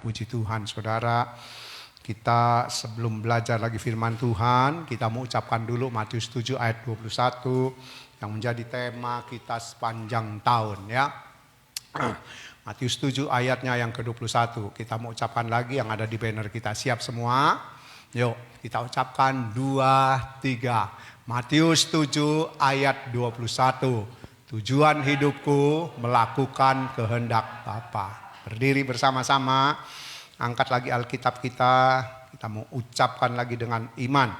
Puji Tuhan saudara, kita sebelum belajar lagi firman Tuhan, kita mau ucapkan dulu Matius 7 ayat 21 yang menjadi tema kita sepanjang tahun ya. Matius 7 ayatnya yang ke-21, kita mau ucapkan lagi yang ada di banner kita. Siap semua? Yuk kita ucapkan 2, 3. Matius 7 ayat 21. Tujuan hidupku melakukan kehendak Bapa. Berdiri bersama-sama, angkat lagi Alkitab kita mau ucapkan lagi dengan iman.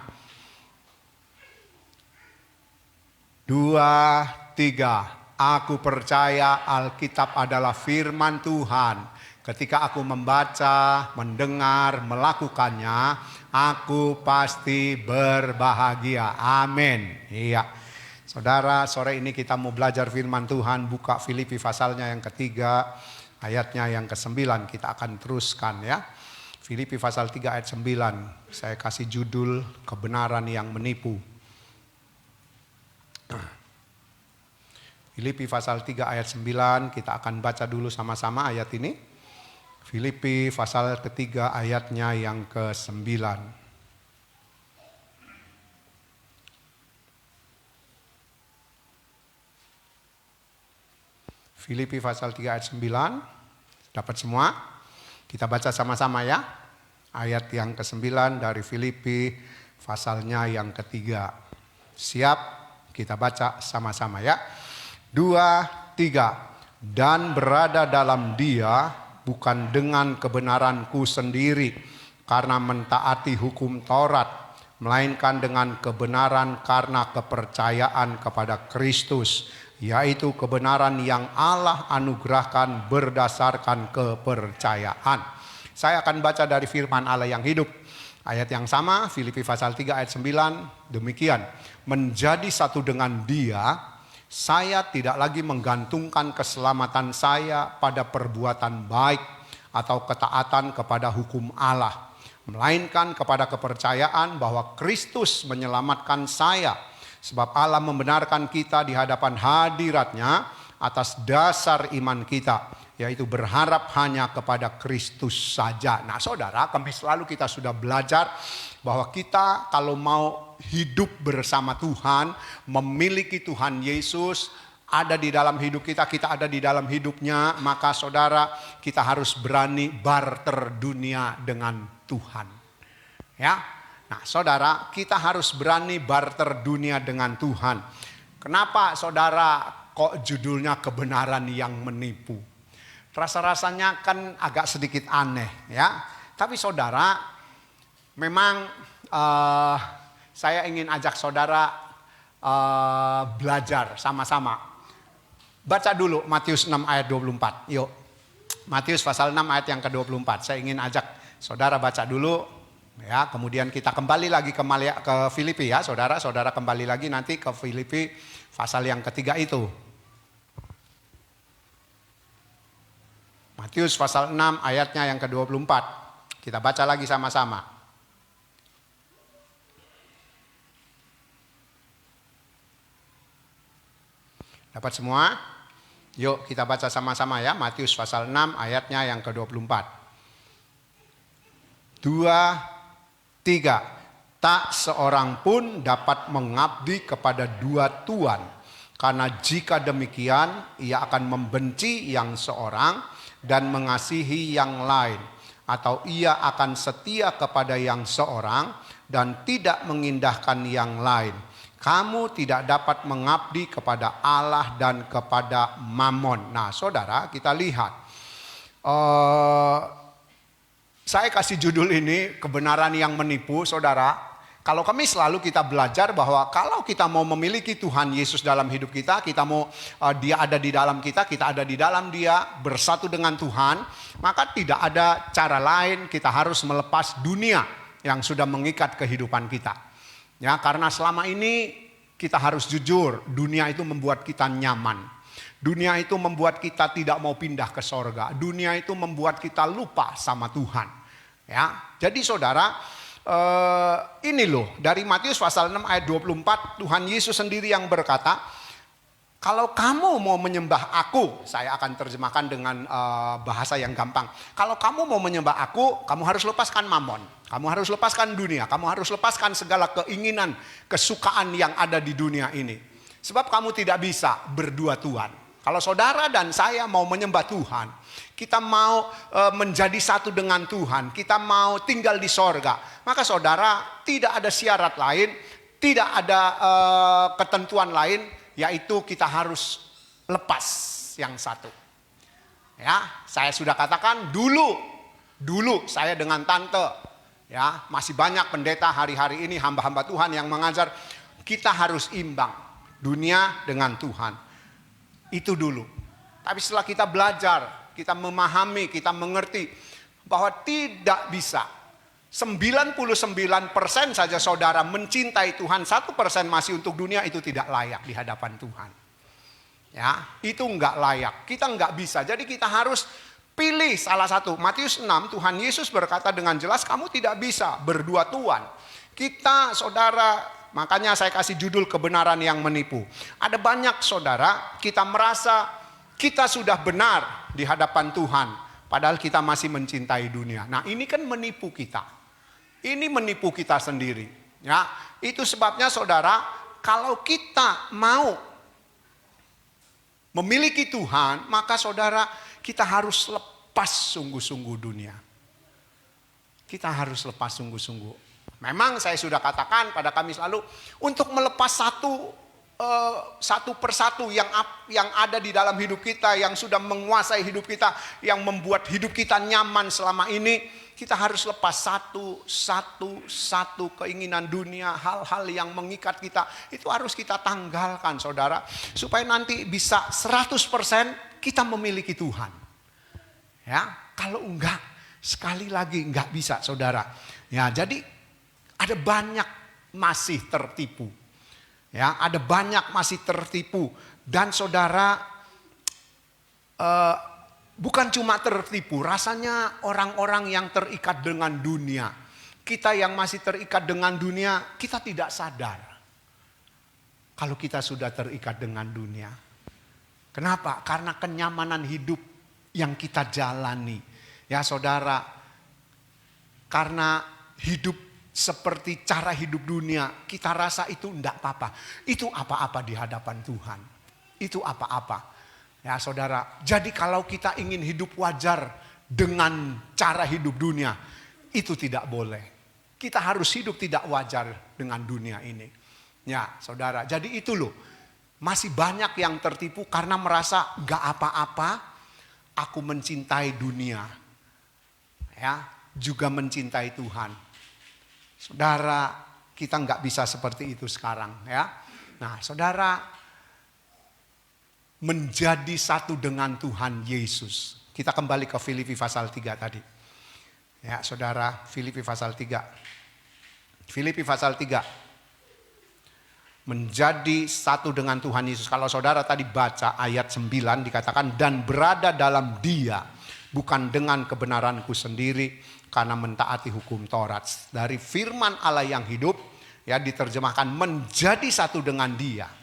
2, 3. Aku percaya Alkitab adalah firman Tuhan. Ketika aku membaca, mendengar, melakukannya, aku pasti berbahagia. Amin. Iya. Saudara, sore ini kita mau belajar firman Tuhan. Buka Filipi pasalnya yang ketiga, ayatnya yang ke-9. Kita akan teruskan ya. Filipi pasal 3 ayat 9. Saya kasih judul kebenaran yang menipu. Filipi pasal 3 ayat 9. Kita akan baca dulu sama-sama ayat ini. Filipi pasal ketiga ayatnya yang ke-9. Filipi pasal 3 ayat 9. Dapat semua? Kita baca sama-sama ya. Ayat yang ke-9 dari Filipi pasalnya yang ketiga. Siap? Kita baca sama-sama ya. 2, 3. Dan berada dalam Dia bukan dengan kebenaranku sendiri karena mentaati hukum Taurat, melainkan dengan kebenaran karena kepercayaan kepada Kristus, yaitu kebenaran yang Allah anugerahkan berdasarkan kepercayaan. Saya akan baca dari firman Allah yang hidup. Ayat yang sama, Filipi pasal 3 ayat 9, demikian. Menjadi satu dengan Dia, saya tidak lagi menggantungkan keselamatan saya pada perbuatan baik atau ketaatan kepada hukum Allah, melainkan kepada kepercayaan bahwa Kristus menyelamatkan saya. Sebab Allah membenarkan kita di hadapan hadirat-Nya atas dasar iman kita, yaitu berharap hanya kepada Kristus saja. Nah saudara, kami selalu kita sudah belajar bahwa kita kalau mau hidup bersama Tuhan, memiliki Tuhan Yesus ada di dalam hidup kita, kita ada di dalam hidupnya, maka saudara kita harus berani barter dunia dengan Tuhan. Ya. Nah saudara, kita harus berani barter dunia dengan Tuhan. Kenapa saudara kok judulnya kebenaran yang menipu? Rasa-rasanya kan agak sedikit aneh ya. Tapi saudara, memang saya ingin ajak saudara belajar sama-sama. Baca dulu Matius 6 ayat 24. Yuk, Matius pasal 6 ayat yang ke-24. Saya ingin ajak saudara baca dulu. Ya, kemudian kita kembali lagi ke Filipi ya, saudara kembali lagi nanti ke Filipi pasal yang ketiga itu. Matius pasal 6 ayatnya yang ke-24. Kita baca lagi sama-sama. Dapat semua? Yuk kita baca sama-sama ya, Matius pasal 6 ayatnya yang ke-24. 2, 3. Tak seorang pun dapat mengabdi kepada dua tuan, karena jika demikian ia akan membenci yang seorang dan mengasihi yang lain, atau ia akan setia kepada yang seorang dan tidak mengindahkan yang lain. Kamu tidak dapat mengabdi kepada Allah dan kepada Mammon. Nah saudara, kita lihat saya kasih judul ini kebenaran yang menipu. Saudara, kalau kami selalu kita belajar bahwa kalau kita mau memiliki Tuhan Yesus dalam hidup kita, kita mau Dia ada di dalam kita ada di dalam Dia, bersatu dengan Tuhan, maka tidak ada cara lain, kita harus melepas dunia yang sudah mengikat kehidupan kita. Ya, karena selama ini kita harus jujur, dunia itu membuat kita nyaman. Dunia itu membuat kita tidak mau pindah ke sorga. Dunia itu membuat kita lupa sama Tuhan. Ya, jadi saudara, ini loh dari Matius pasal 6 ayat 24, Tuhan Yesus sendiri yang berkata, Kalau kamu mau menyembah aku, saya akan terjemahkan dengan bahasa yang gampang. Kalau kamu mau menyembah aku, kamu harus lepaskan mamon. Kamu harus lepaskan dunia. Kamu harus lepaskan segala keinginan, kesukaan yang ada di dunia ini. Sebab kamu tidak bisa berdua Tuhan. Kalau saudara dan saya mau menyembah Tuhan, kita mau menjadi satu dengan Tuhan, kita mau tinggal di sorga, maka saudara tidak ada syarat lain, tidak ada ketentuan lain, yaitu kita harus lepas yang satu. Ya, saya sudah katakan dulu saya dengan tante, ya, masih banyak pendeta hari-hari ini, hamba-hamba Tuhan yang mengajar kita harus imbang dunia dengan Tuhan. Itu dulu. Tapi setelah kita belajar, kita memahami, kita mengerti bahwa tidak bisa 99% saja saudara mencintai Tuhan, 1% masih untuk dunia, itu tidak layak di hadapan Tuhan. Ya, itu enggak layak. Kita enggak bisa. Jadi kita harus pilih salah satu. Matius 6, Tuhan Yesus berkata dengan jelas, kamu tidak bisa berdua Tuhan. Kita saudara, makanya saya kasih judul kebenaran yang menipu. Ada banyak saudara, kita merasa kita sudah benar di hadapan Tuhan, padahal kita masih mencintai dunia. Nah, ini kan menipu kita. Ini menipu kita sendiri. Ya, itu sebabnya saudara, kalau kita mau memiliki Tuhan, maka saudara, kita harus lepas sungguh-sungguh dunia. Kita harus lepas sungguh-sungguh. Memang saya sudah katakan pada Kamis lalu, untuk melepas satu persatu yang ada di dalam hidup kita, yang sudah menguasai hidup kita, yang membuat hidup kita nyaman selama ini, kita harus lepas satu keinginan dunia, hal-hal yang mengikat kita, itu harus kita tanggalkan saudara, supaya nanti bisa 100% kita memiliki Tuhan. Ya, kalau enggak, sekali lagi enggak bisa saudara. Ya, jadi ada banyak masih tertipu. Ya, ada banyak masih tertipu, dan saudara bukan cuma tertipu, rasanya orang-orang yang terikat dengan dunia. Kita yang masih terikat dengan dunia, kita tidak sadar kalau kita sudah terikat dengan dunia. Kenapa? Karena kenyamanan hidup yang kita jalani. Ya saudara, karena hidup seperti cara hidup dunia, kita rasa itu enggak apa-apa. Itu apa-apa di hadapan Tuhan. Itu apa-apa. Ya saudara, jadi kalau kita ingin hidup wajar dengan cara hidup dunia, itu tidak boleh. Kita harus hidup tidak wajar dengan dunia ini. Ya saudara, jadi itu loh. Masih banyak yang tertipu karena merasa gak apa-apa, aku mencintai dunia. Ya, juga mencintai Tuhan. Saudara, kita gak bisa seperti itu sekarang. Ya. Nah saudara, menjadi satu dengan Tuhan Yesus. Kita kembali ke Filipi pasal 3 tadi. Ya saudara, Filipi pasal 3. Filipi pasal 3. Menjadi satu dengan Tuhan Yesus. Kalau saudara tadi baca ayat 9 dikatakan, dan berada dalam Dia, bukan dengan kebenaranku sendiri, karena mentaati hukum Taurat. Dari firman Allah yang hidup, ya diterjemahkan menjadi satu dengan Dia.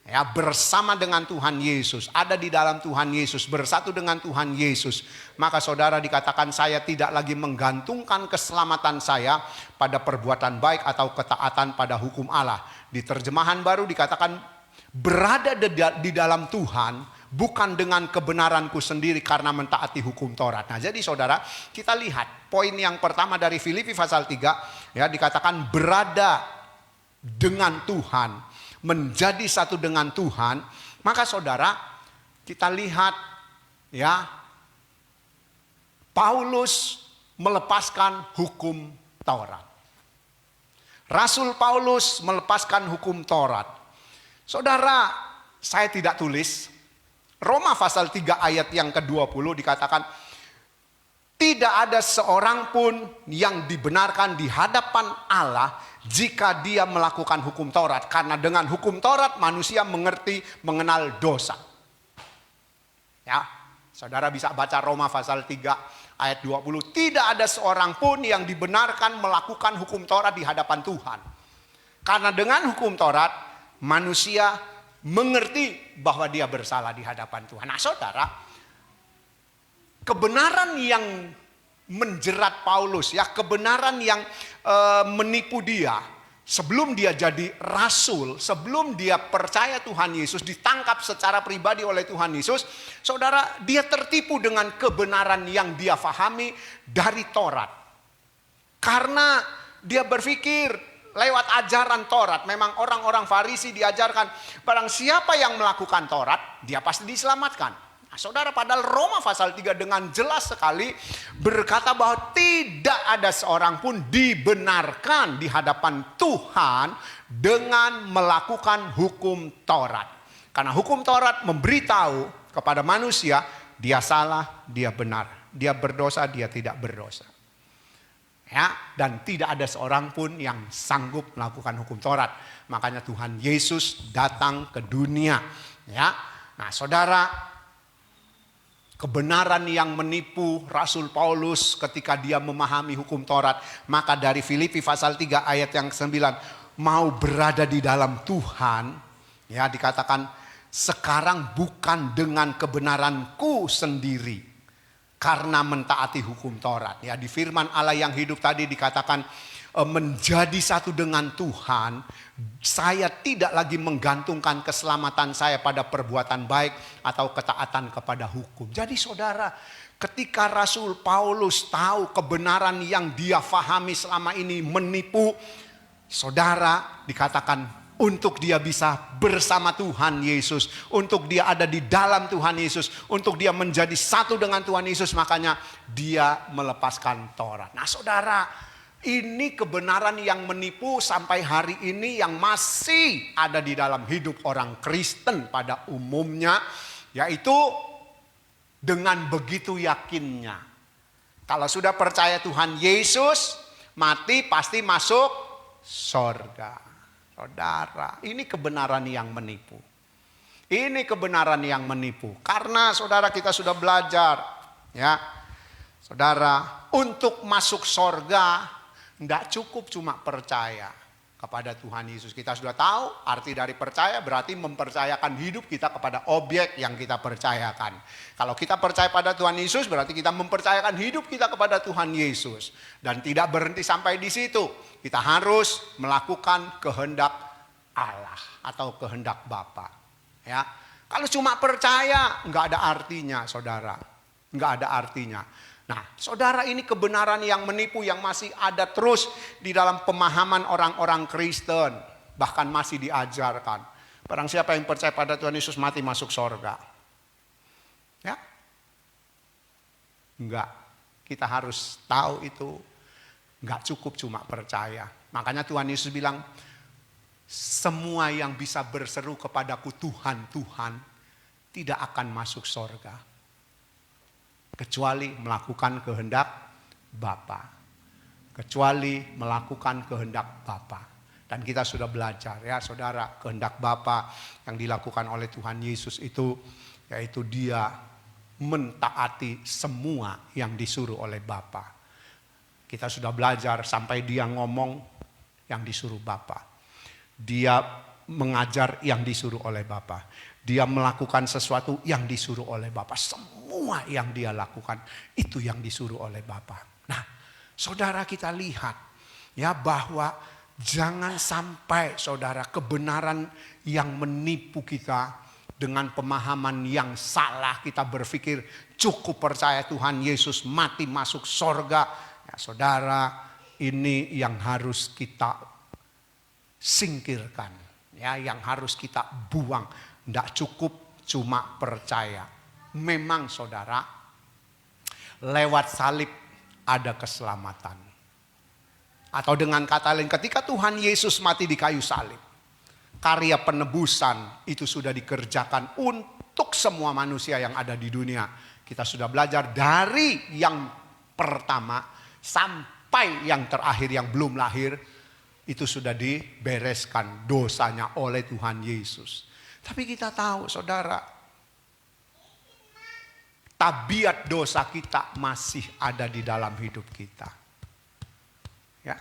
Ya, bersama dengan Tuhan Yesus, ada di dalam Tuhan Yesus, bersatu dengan Tuhan Yesus. Maka saudara dikatakan, saya tidak lagi menggantungkan keselamatan saya pada perbuatan baik atau ketaatan pada hukum Allah. Di terjemahan baru dikatakan, berada di dalam Tuhan, bukan dengan kebenaranku sendiri karena mentaati hukum Taurat. Nah jadi saudara, kita lihat poin yang pertama dari Filipi pasal 3, ya dikatakan berada dengan Tuhan, menjadi satu dengan Tuhan. Maka saudara, kita lihat ya, Paulus melepaskan hukum Taurat. Rasul Paulus melepaskan hukum Taurat. Saudara, saya tidak tulis. Roma pasal 3 ayat yang ke-20 dikatakan, tidak ada seorang pun yang dibenarkan di hadapan Allah jika dia melakukan hukum Taurat. Karena dengan hukum Taurat manusia mengenal dosa. Ya, saudara bisa baca Roma pasal 3 ayat 20. Tidak ada seorang pun yang dibenarkan melakukan hukum Taurat di hadapan Tuhan. Karena dengan hukum Taurat manusia mengerti bahwa dia bersalah di hadapan Tuhan. Nah saudara, kebenaran yang menjerat Paulus, ya, kebenaran yang menipu dia sebelum dia jadi rasul, sebelum dia percaya Tuhan Yesus, ditangkap secara pribadi oleh Tuhan Yesus, saudara, dia tertipu dengan kebenaran yang dia fahami dari Taurat. Karena dia berpikir lewat ajaran Taurat, memang orang-orang Farisi diajarkan barang siapa yang melakukan Taurat, dia pasti diselamatkan. Nah, saudara, padahal Roma pasal 3 dengan jelas sekali berkata bahwa tidak ada seorang pun dibenarkan di hadapan Tuhan dengan melakukan hukum Taurat. Karena hukum Taurat memberitahu kepada manusia, dia salah, dia benar, dia berdosa, dia tidak berdosa. Ya, dan tidak ada seorang pun yang sanggup melakukan hukum Taurat. Makanya Tuhan Yesus datang ke dunia. Ya, nah saudara, kebenaran yang menipu Rasul Paulus ketika dia memahami hukum Taurat. Maka dari Filipi pasal 3 ayat yang 9, mau berada di dalam Tuhan, ya dikatakan sekarang bukan dengan kebenaranku sendiri. Karena mentaati hukum Taurat. Ya, di firman Allah yang hidup tadi dikatakan menjadi satu dengan Tuhan. Saya tidak lagi menggantungkan keselamatan saya pada perbuatan baik atau ketaatan kepada hukum. Jadi saudara, ketika Rasul Paulus tahu kebenaran yang dia fahami selama ini menipu, saudara, dikatakan untuk dia bisa bersama Tuhan Yesus, untuk dia ada di dalam Tuhan Yesus, untuk dia menjadi satu dengan Tuhan Yesus, makanya dia melepaskan Taurat. Nah saudara, ini kebenaran yang menipu sampai hari ini yang masih ada di dalam hidup orang Kristen pada umumnya, yaitu dengan begitu yakinnya. Kalau sudah percaya Tuhan Yesus, mati pasti masuk sorga. Saudara, ini kebenaran yang menipu. Ini kebenaran yang menipu. Karena saudara, kita sudah belajar, ya, saudara, untuk masuk sorga tidak cukup cuma percaya kepada Tuhan Yesus. Kita sudah tahu arti dari percaya berarti mempercayakan hidup kita kepada objek yang kita percayakan. Kalau kita percaya pada Tuhan Yesus berarti kita mempercayakan hidup kita kepada Tuhan Yesus. Dan tidak berhenti sampai di situ. Kita harus melakukan kehendak Allah atau kehendak Bapa. Ya, kalau cuma percaya nggak ada artinya, saudara, nggak ada artinya. Nah, saudara, ini kebenaran yang menipu yang masih ada terus di dalam pemahaman orang-orang Kristen, bahkan masih diajarkan. Barang siapa yang percaya pada Tuhan Yesus mati masuk sorga. Ya, enggak. Kita harus tahu itu. Enggak cukup cuma percaya. Makanya Tuhan Yesus bilang, semua yang bisa berseru kepadaku Tuhan, Tuhan, tidak akan masuk sorga. Kecuali melakukan kehendak Bapa. Kecuali melakukan kehendak Bapa. Dan kita sudah belajar, ya saudara, kehendak Bapa yang dilakukan oleh Tuhan Yesus itu, yaitu dia mentaati semua yang disuruh oleh Bapa. Kita sudah belajar sampai dia ngomong yang disuruh Bapa. Dia mengajar yang disuruh oleh Bapa. Dia melakukan sesuatu yang disuruh oleh Bapa. Semua yang dia lakukan itu yang disuruh oleh Bapa. Nah, saudara, kita lihat ya bahwa jangan sampai saudara kebenaran yang menipu kita dengan pemahaman yang salah. Kita berpikir cukup percaya Tuhan Yesus mati masuk sorga. Ya, saudara, ini yang harus kita singkirkan, ya, yang harus kita buang. Tidak cukup cuma percaya. Memang saudara, lewat salib ada keselamatan. Atau dengan kata lain, ketika Tuhan Yesus mati di kayu salib, karya penebusan itu sudah dikerjakan untuk semua manusia yang ada di dunia. Kita sudah belajar dari yang pertama sampai yang terakhir yang belum lahir, itu sudah dibereskan dosanya oleh Tuhan Yesus. Tapi kita tahu saudara, tabiat dosa kita masih ada di dalam hidup kita. Ya.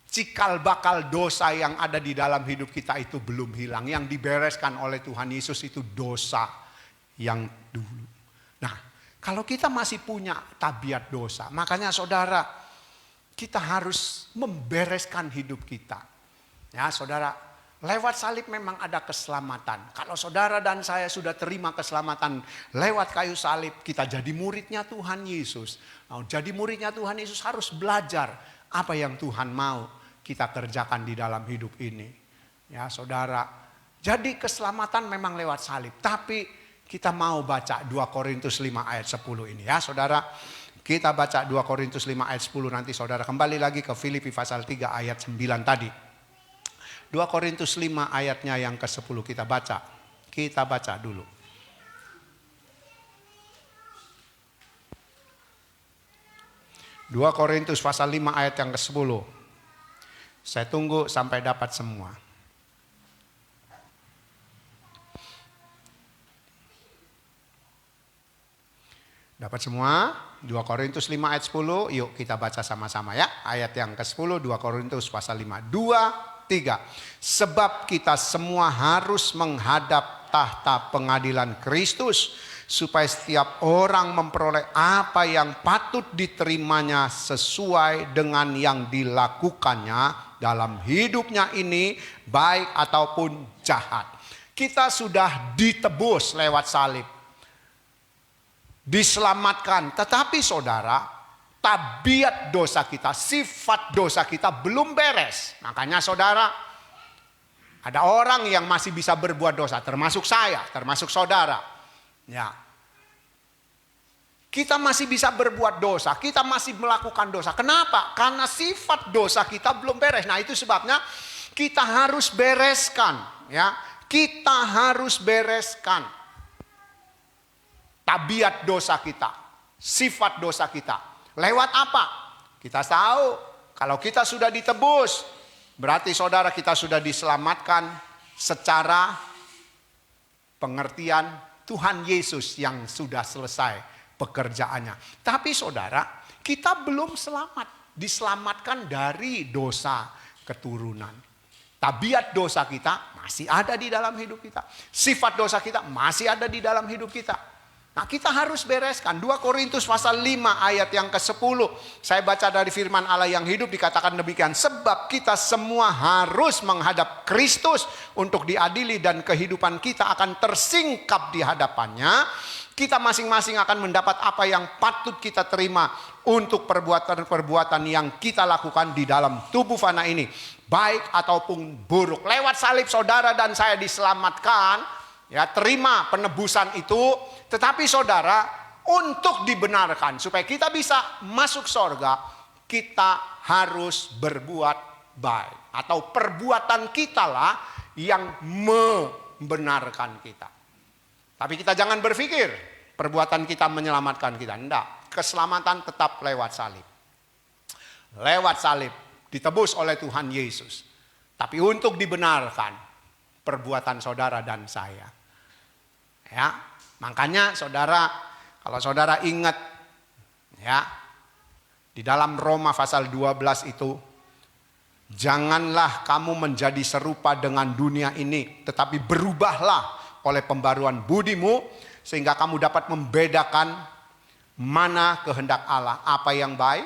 cikal bakal dosa yang ada di dalam hidup kita itu belum hilang. Yang dibereskan oleh Tuhan Yesus itu dosa yang dulu. Nah, kalau kita masih punya tabiat dosa, makanya saudara, kita harus membereskan hidup kita. Ya saudara, lewat salib memang ada keselamatan. Kalau saudara dan saya sudah terima keselamatan lewat kayu salib, kita jadi muridnya Tuhan Yesus. Nah, jadi muridnya Tuhan Yesus harus belajar apa yang Tuhan mau kita kerjakan di dalam hidup ini. Ya saudara, jadi keselamatan memang lewat salib. Tapi kita mau baca 2 Korintus 5 ayat 10 ini ya saudara. Kita baca 2 Korintus 5 ayat 10, nanti saudara kembali lagi ke Filipi pasal 3 ayat 9 tadi. 2 Korintus 5 ayatnya yang ke-10 kita baca. Kita baca dulu. Dua Korintus pasal 5 ayat yang ke-10. Saya tunggu sampai dapat semua. Dapat semua? 2 Korintus 5 ayat 10. Yuk kita baca sama-sama ya. Ayat yang ke-10 2 Korintus pasal 5. 2, 3. Sebab kita semua harus menghadap tahta pengadilan Kristus, supaya setiap orang memperoleh apa yang patut diterimanya sesuai dengan yang dilakukannya dalam hidupnya ini, baik ataupun jahat. Kita sudah ditebus lewat salib, diselamatkan. Tetapi saudara, tabiat dosa kita, sifat dosa kita belum beres. Makanya saudara, ada orang yang masih bisa berbuat dosa, termasuk saya, termasuk saudara. Ya, kita masih bisa berbuat dosa, kita masih melakukan dosa. Kenapa? Karena sifat dosa kita belum beres. Nah, itu sebabnya kita harus bereskan, ya. Kita harus bereskan tabiat dosa kita, sifat dosa kita. Lewat apa? Kita tahu kalau kita sudah ditebus, berarti saudara kita sudah diselamatkan secara pengertian Tuhan Yesus yang sudah selesai pekerjaannya. Tapi saudara, kita belum selamat. Diselamatkan dari dosa keturunan. Tabiat dosa kita masih ada di dalam hidup kita. Sifat dosa kita masih ada di dalam hidup kita. Nah, kita harus bereskan. 2 Korintus pasal 5 ayat yang ke-10. Saya baca dari firman Allah yang hidup, dikatakan demikian. Sebab kita semua harus menghadap Kristus untuk diadili, dan kehidupan kita akan tersingkap di hadapannya. Kita masing-masing akan mendapat apa yang patut kita terima untuk perbuatan-perbuatan yang kita lakukan di dalam tubuh fana ini, baik ataupun buruk. Lewat salib saudara dan saya diselamatkan, ya, terima penebusan itu. Tetapi saudara, untuk dibenarkan supaya kita bisa masuk sorga, kita harus berbuat baik. Atau perbuatan kita lah yang membenarkan kita. Tapi kita jangan berpikir perbuatan kita menyelamatkan kita. Tidak, keselamatan tetap lewat salib. Lewat salib, ditebus oleh Tuhan Yesus. Tapi untuk dibenarkan perbuatan saudara dan saya. Ya, makanya saudara, kalau saudara ingat ya, di dalam Roma pasal 12 itu, janganlah kamu menjadi serupa dengan dunia ini, tetapi berubahlah oleh pembaruan budimu, sehingga kamu dapat membedakan mana kehendak Allah, apa yang baik,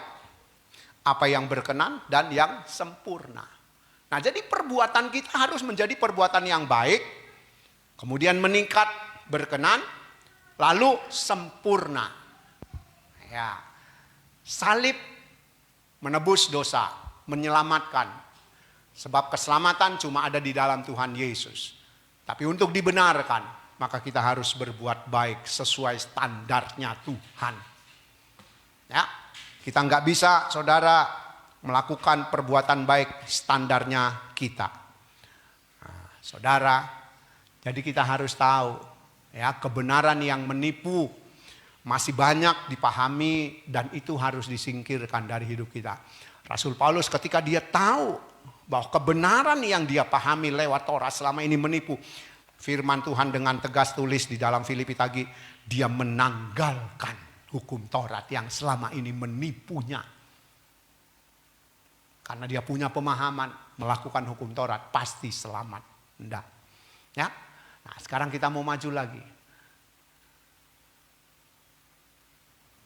apa yang berkenan, dan yang sempurna. Nah, jadi perbuatan kita harus menjadi perbuatan yang baik, kemudian meningkat, berkenan, lalu sempurna. Ya, salib menebus dosa, menyelamatkan. Sebab keselamatan cuma ada di dalam Tuhan Yesus. Tapi untuk dibenarkan, maka kita harus berbuat baik sesuai standarnya Tuhan. Ya, kita nggak bisa, saudara, melakukan perbuatan baik standarnya kita. Nah, saudara, jadi kita harus tahu, ya, kebenaran yang menipu masih banyak dipahami, dan itu harus disingkirkan dari hidup kita. Rasul Paulus ketika dia tahu bahwa kebenaran yang dia pahami lewat Taurat selama ini menipu, firman Tuhan dengan tegas tulis di dalam Filipi tadi, dia menanggalkan hukum Taurat yang selama ini menipunya. karena dia punya pemahaman melakukan hukum Taurat pasti selamat. Enggak. Ya. Nah, sekarang kita mau maju lagi.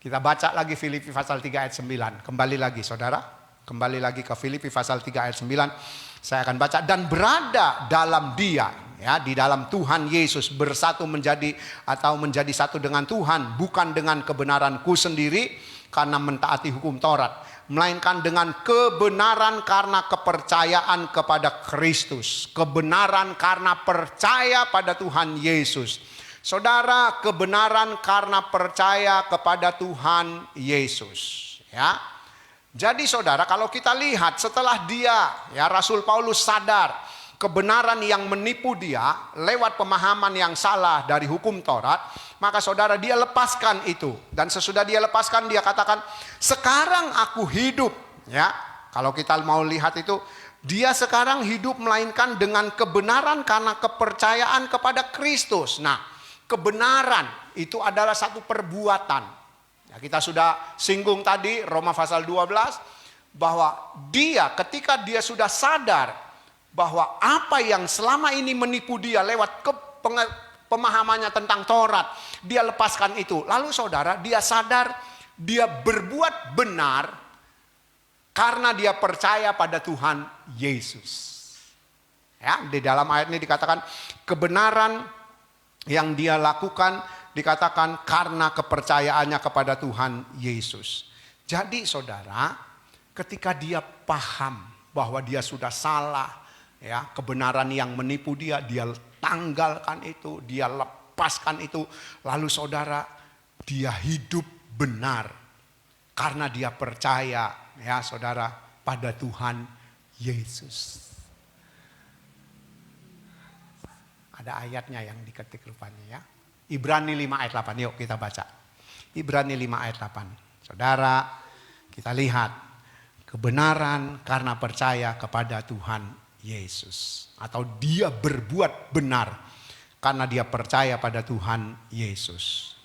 Kita baca lagi Filipi pasal 3 ayat 9. Kembali lagi saudara. Kembali lagi ke Filipi pasal 3 ayat 9. Saya akan baca. Dan berada dalam dia, ya, di dalam Tuhan Yesus, bersatu menjadi satu dengan Tuhan. Bukan dengan kebenaranku sendiri karena mentaati hukum Taurat. Melainkan dengan kebenaran karena kepercayaan kepada Kristus. Kebenaran karena percaya pada Tuhan Yesus. Saudara, kebenaran karena percaya kepada Tuhan Yesus. Ya. Jadi saudara, kalau kita lihat setelah dia, ya, Rasul Paulus sadar kebenaran yang menipu dia lewat pemahaman yang salah dari hukum Taurat, maka saudara dia lepaskan itu. Dan sesudah dia lepaskan, dia katakan, sekarang aku hidup. Ya, kalau kita mau lihat itu, dia sekarang hidup melainkan dengan kebenaran karena kepercayaan kepada Kristus. Nah, kebenaran itu adalah satu perbuatan. Ya, kita sudah singgung tadi Roma pasal 12 bahwa dia ketika dia sudah sadar bahwa apa yang selama ini menipu dia lewat pemahamannya tentang Taurat, dia lepaskan itu. Lalu saudara, dia sadar dia berbuat benar karena dia percaya pada Tuhan Yesus. Ya, di dalam ayat ini dikatakan kebenaran yang dia lakukan dikatakan karena kepercayaannya kepada Tuhan Yesus. Jadi saudara, ketika dia paham bahwa dia sudah salah, ya, kebenaran yang menipu dia tanggalkan itu, dia lepaskan itu. Lalu saudara, dia hidup benar karena dia percaya, ya saudara, pada Tuhan Yesus. Ada ayatnya yang diketik rupanya, ya. Ibrani 5 ayat 8. Yuk kita baca. Ibrani 5 ayat 8. Saudara, kita lihat kebenaran karena percaya kepada Tuhan Yesus. Atau dia berbuat benar karena dia percaya pada Tuhan Yesus.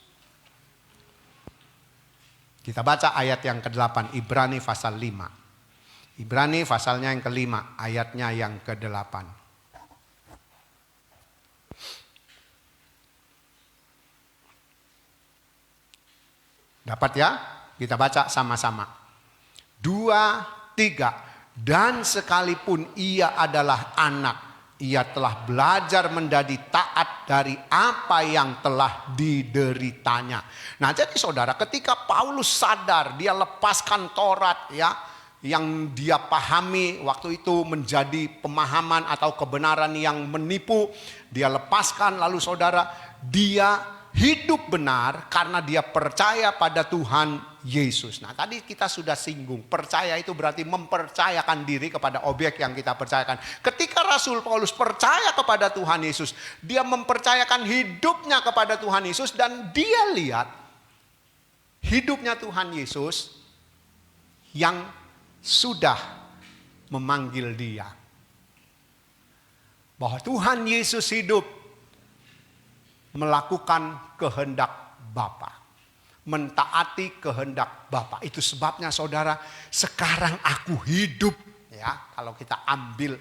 Kita baca ayat yang ke-8, Ibrani pasal 5. Ibrani pasalnya yang ke-5, ayatnya yang ke-8. Dapat ya? Kita baca sama-sama. 2, 3. Dan sekalipun ia adalah anak, ia telah belajar menjadi taat dari apa yang telah dideritanya. Nah, jadi saudara, ketika Paulus sadar, dia lepaskan Taurat, ya, yang dia pahami waktu itu menjadi pemahaman atau kebenaran yang menipu, dia lepaskan. Lalu saudara, dia hidup benar karena dia percaya pada Tuhan Yesus. Nah, tadi kita sudah singgung, percaya itu berarti mempercayakan diri kepada objek yang kita percayakan. Ketika Rasul Paulus percaya kepada Tuhan Yesus, dia mempercayakan hidupnya kepada Tuhan Yesus, dan dia lihat hidupnya Tuhan Yesus yang sudah memanggil dia. Bahwa Tuhan Yesus hidup melakukan kehendak Bapa, mentaati kehendak Bapa. Itu sebabnya saudara, sekarang aku hidup, ya. Kalau kita ambil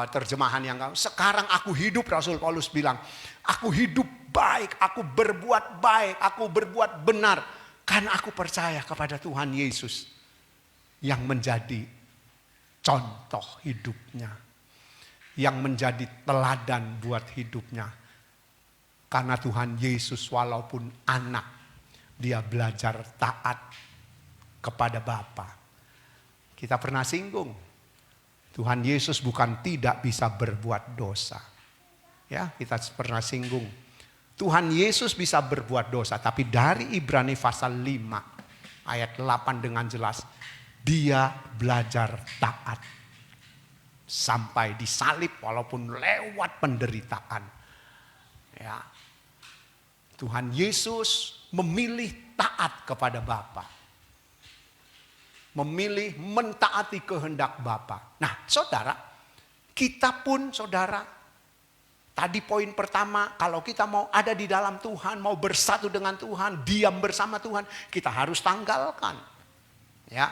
terjemahan yang sekarang aku hidup, Rasul Paulus bilang, aku hidup baik, aku berbuat baik, aku berbuat benar karena aku percaya kepada Tuhan Yesus yang menjadi contoh hidupnya, yang menjadi teladan buat hidupnya. Karena Tuhan Yesus walaupun anak, dia belajar taat kepada Bapa. Kita pernah singgung, Tuhan Yesus bukan tidak bisa berbuat dosa. Ya, kita pernah singgung. Tuhan Yesus bisa berbuat dosa, tapi dari Ibrani pasal 5 ayat 8 dengan jelas, dia belajar taat sampai disalib walaupun lewat penderitaan. Ya. Tuhan Yesus memilih taat kepada Bapa. Memilih mentaati kehendak Bapa. Nah, saudara, kita pun saudara, tadi poin pertama, kalau kita mau ada di dalam Tuhan, mau bersatu dengan Tuhan, diam bersama Tuhan, kita harus tanggalkan, ya,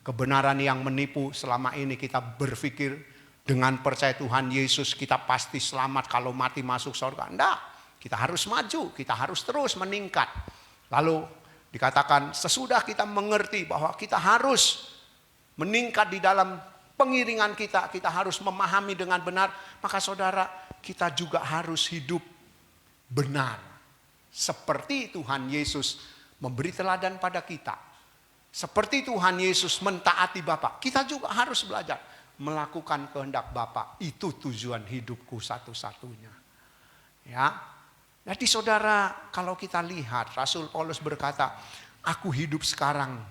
kebenaran yang menipu selama ini kita berpikir dengan percaya Tuhan Yesus kita pasti selamat kalau mati masuk surga. Enggak, kita harus maju, kita harus terus meningkat. Lalu dikatakan sesudah kita mengerti bahwa kita harus meningkat di dalam pengiringan kita, kita harus memahami dengan benar, maka saudara kita juga harus hidup benar. Seperti Tuhan Yesus memberi teladan pada kita. Seperti Tuhan Yesus mentaati Bapa, kita juga harus belajar melakukan kehendak Bapa. Itu tujuan hidupku satu-satunya. Ya. Jadi saudara, kalau kita lihat Rasul Paulus berkata, aku hidup sekarang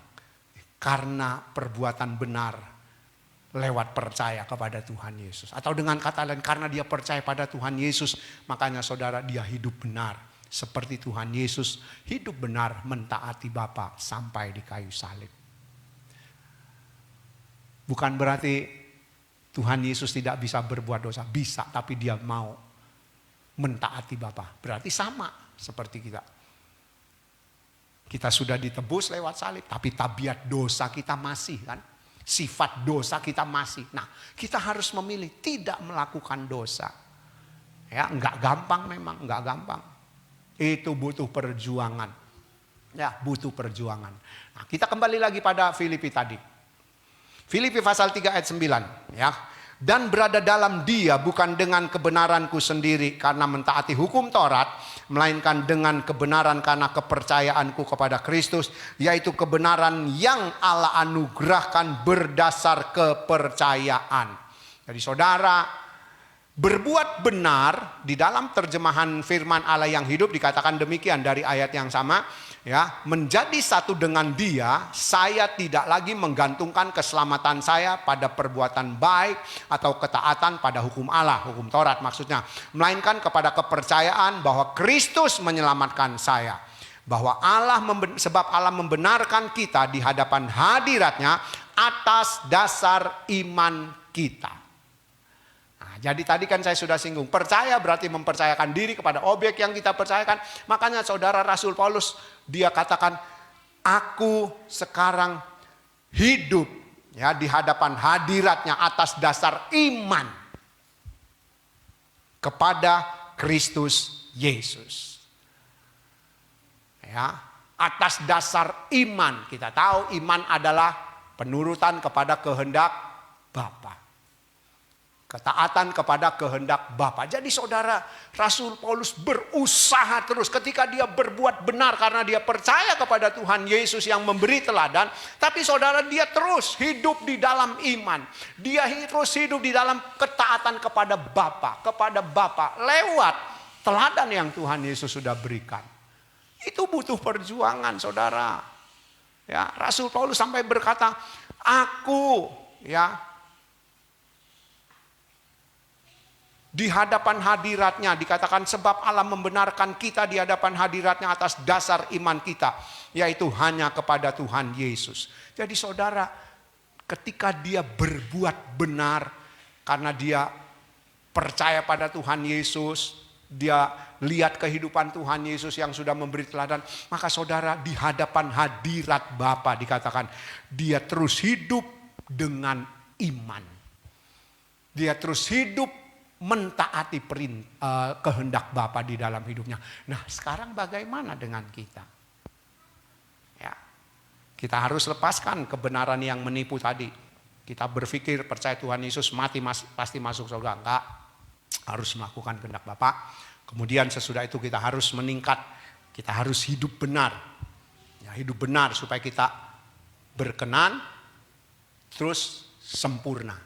karena perbuatan benar lewat percaya kepada Tuhan Yesus. Atau dengan kata lain, karena dia percaya pada Tuhan Yesus, makanya saudara dia hidup benar. Seperti Tuhan Yesus hidup benar mentaati Bapa sampai di kayu salib. Bukan berarti Tuhan Yesus tidak bisa berbuat dosa. Bisa, tapi dia mau mentaati Bapa. Berarti sama seperti kita. Kita sudah ditebus lewat salib, tapi tabiat dosa kita masih kan. Sifat dosa kita masih. Nah, kita harus memilih tidak melakukan dosa. Ya, enggak gampang memang, enggak gampang. Itu butuh perjuangan. Ya, butuh perjuangan. Nah, kita kembali lagi pada Filipi tadi. Filipi pasal 3 ayat 9. Ya. Dan berada dalam dia bukan dengan kebenaranku sendiri karena mentaati hukum Taurat, melainkan dengan kebenaran karena kepercayaanku kepada Kristus, yaitu kebenaran yang Allah anugerahkan berdasar kepercayaan. Jadi saudara, berbuat benar di dalam terjemahan firman Allah yang hidup dikatakan demikian dari ayat yang sama, ya, menjadi satu dengan dia, saya tidak lagi menggantungkan keselamatan saya pada perbuatan baik atau ketaatan pada hukum Allah, hukum Taurat maksudnya, melainkan kepada kepercayaan bahwa Kristus menyelamatkan saya. Bahwa sebab Allah membenarkan kita di hadapan hadiratnya atas dasar iman kita. Jadi tadi kan saya sudah singgung, percaya berarti mempercayakan diri kepada objek yang kita percayakan. Makanya saudara Rasul Paulus dia katakan, aku sekarang hidup ya di hadapan hadiratnya atas dasar iman kepada Kristus Yesus. Ya, atas dasar iman. Kita tahu iman adalah penurutan kepada kehendak Bapa. Ketaatan kepada kehendak Bapa. Jadi saudara, Rasul Paulus berusaha terus ketika dia berbuat benar karena dia percaya kepada Tuhan Yesus yang memberi teladan. Tapi saudara, dia terus hidup di dalam iman. Dia terus hidup di dalam ketaatan kepada Bapa lewat teladan yang Tuhan Yesus sudah berikan. Itu butuh perjuangan saudara. Ya, Rasul Paulus sampai berkata, aku ya di hadapan hadiratnya, dikatakan sebab Allah membenarkan kita di hadapan hadiratnya atas dasar iman kita, yaitu hanya kepada Tuhan Yesus. Jadi saudara, ketika dia berbuat benar karena dia percaya pada Tuhan Yesus, dia lihat kehidupan Tuhan Yesus yang sudah memberi teladan, maka saudara di hadapan hadirat Bapa dikatakan dia terus hidup dengan iman. Dia terus hidup mentaati kehendak Bapa di dalam hidupnya. Nah, sekarang bagaimana dengan kita? Ya, kita harus lepaskan kebenaran yang menipu tadi. Kita berpikir percaya Tuhan Yesus mati pasti masuk surga. Enggak, harus melakukan kehendak Bapa. Kemudian sesudah itu kita harus meningkat. Kita harus hidup benar. Ya, hidup benar supaya kita berkenan terus sempurna.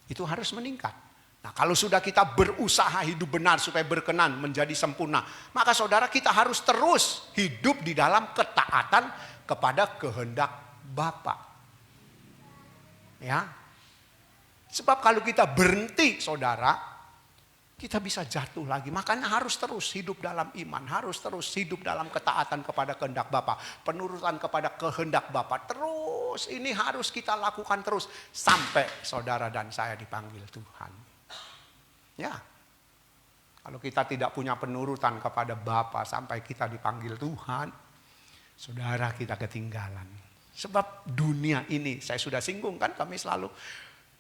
Itu harus meningkat. Nah, kalau sudah kita berusaha hidup benar supaya berkenan menjadi sempurna, maka saudara kita harus terus hidup di dalam ketaatan kepada kehendak Bapa. Ya. Sebab kalau kita berhenti saudara, kita bisa jatuh lagi. Makanya harus terus hidup dalam iman, harus terus hidup dalam ketaatan kepada kehendak Bapa, penurutan kepada kehendak Bapa. Terus ini harus kita lakukan terus sampai saudara dan saya dipanggil Tuhan. Ya, kalau kita tidak punya penurutan kepada Bapa sampai kita dipanggil Tuhan, saudara kita ketinggalan. Sebab dunia ini, saya sudah singgung kan, kami selalu,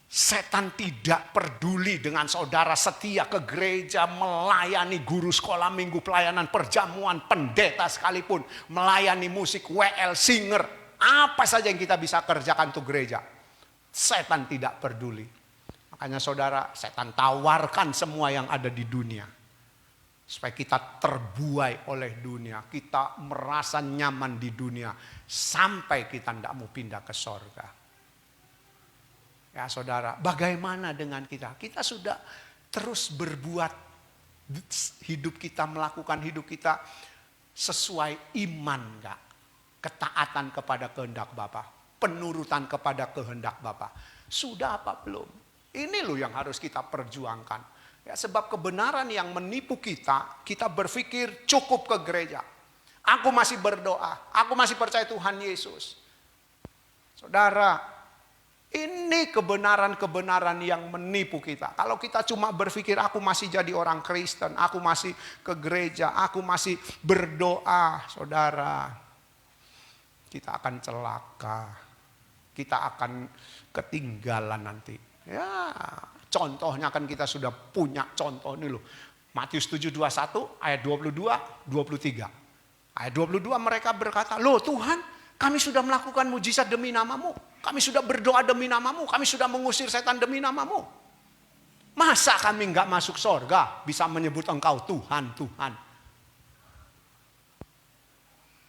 setan tidak peduli dengan saudara setia ke gereja, melayani guru sekolah minggu, pelayanan perjamuan, pendeta sekalipun, melayani musik, WL, singer, apa saja yang kita bisa kerjakan untuk gereja. Setan tidak peduli. Makanya saudara, setan tawarkan semua yang ada di dunia. Supaya kita terbuai oleh dunia. Kita merasa nyaman di dunia. Sampai kita tidak mau pindah ke sorga. Ya saudara, bagaimana dengan kita? Kita sudah terus berbuat hidup kita, melakukan hidup kita sesuai iman enggak? Ketaatan kepada kehendak Bapa, penurutan kepada kehendak Bapa. Sudah apa belum? Ini loh yang harus kita perjuangkan. Ya, sebab kebenaran yang menipu kita, kita berpikir cukup ke gereja. Aku masih berdoa, aku masih percaya Tuhan Yesus. Saudara, ini kebenaran-kebenaran yang menipu kita. Kalau kita cuma berpikir aku masih jadi orang Kristen, aku masih ke gereja, aku masih berdoa, saudara, kita akan celaka. Kita akan ketinggalan nanti. Ya, contohnya kan kita sudah punya contoh ini loh. Matius 7:21 ayat 22, 23. Ayat 22 mereka berkata, "Loh Tuhan, kami sudah melakukan mujizat demi namamu. Kami sudah berdoa demi namamu. Kami sudah mengusir setan demi namamu. Masa kami enggak masuk sorga bisa menyebut engkau Tuhan, Tuhan?"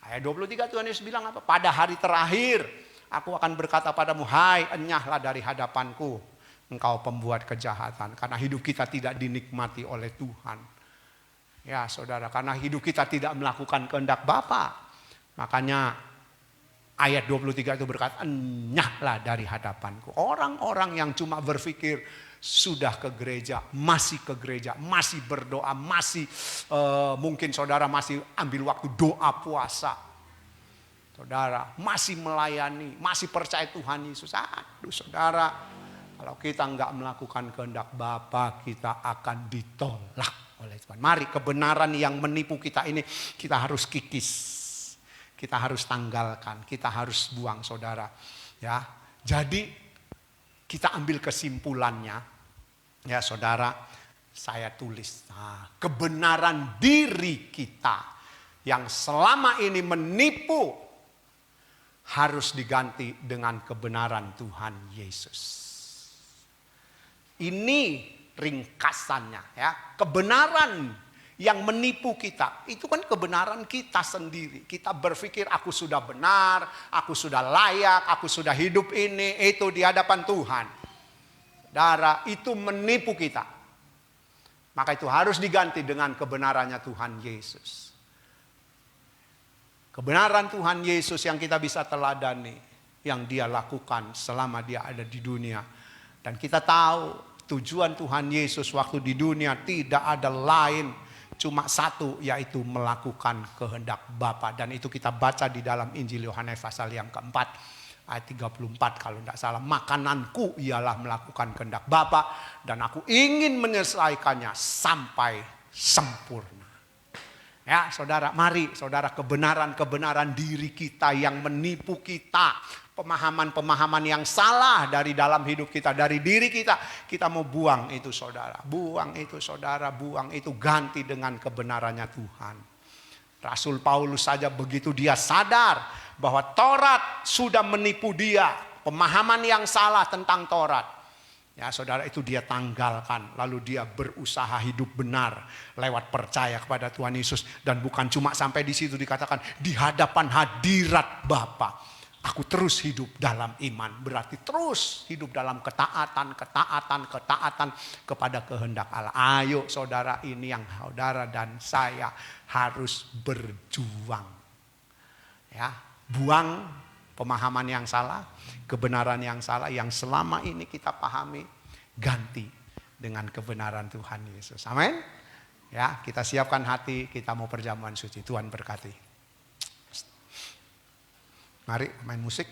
Ayat 23 Tuhan Yesus bilang apa? "Pada hari terakhir aku akan berkata padamu, hai enyahlah dari hadapanku, engkau pembuat kejahatan." Karena hidup kita tidak dinikmati oleh Tuhan. Ya saudara, karena hidup kita tidak melakukan kehendak Bapa. Makanya ayat 23 itu berkata, enyahlah dari hadapanku. Orang-orang yang cuma berpikir sudah ke gereja, masih berdoa, masih mungkin saudara masih ambil waktu doa puasa. Saudara masih melayani, masih percaya Tuhan Yesus. Aduh saudara, kalau kita enggak melakukan kehendak Bapa, kita akan ditolak oleh Tuhan. Mari kebenaran yang menipu kita ini kita harus kikis. Kita harus tanggalkan, kita harus buang saudara. Ya, jadi kita ambil kesimpulannya. Ya saudara, saya tulis. Nah, kebenaran diri kita yang selama ini menipu harus diganti dengan kebenaran Tuhan Yesus. Ini ringkasannya ya. Kebenaran yang menipu kita itu kan kebenaran kita sendiri. Kita berpikir aku sudah benar, aku sudah layak, aku sudah hidup ini itu di hadapan Tuhan. Saudara, itu menipu kita. Maka itu harus diganti dengan kebenarannya Tuhan Yesus. Kebenaran Tuhan Yesus yang kita bisa teladani, yang dia lakukan selama dia ada di dunia. Dan kita tahu tujuan Tuhan Yesus waktu di dunia tidak ada lain, cuma satu, yaitu melakukan kehendak Bapa. Dan itu kita baca di dalam Injil Yohanes pasal yang keempat, ayat 34 kalau tidak salah. Makananku ialah melakukan kehendak Bapa, dan aku ingin menyelesaikannya sampai sempurna. Ya saudara, mari saudara, kebenaran-kebenaran diri kita yang menipu kita, pemahaman-pemahaman yang salah dari dalam hidup kita, dari diri kita, kita mau buang itu saudara. Buang itu saudara, buang itu, ganti dengan kebenarannya Tuhan. Rasul Paulus saja begitu dia sadar bahwa Taurat sudah menipu dia, pemahaman yang salah tentang Taurat. Ya saudara, itu dia tanggalkan. Lalu dia berusaha hidup benar lewat percaya kepada Tuhan Yesus. Dan bukan cuma sampai di situ, dikatakan di hadapan hadirat Bapa aku terus hidup dalam iman. Berarti terus hidup dalam ketaatan kepada kehendak Allah. Ayo saudara, ini yang saudara dan saya harus berjuang. Ya, buang pemahaman yang salah, kebenaran yang salah yang selama ini kita pahami, ganti dengan kebenaran Tuhan Yesus. Amin. Ya, kita siapkan hati, kita mau perjamuan suci. Tuhan berkati. Mari main musik.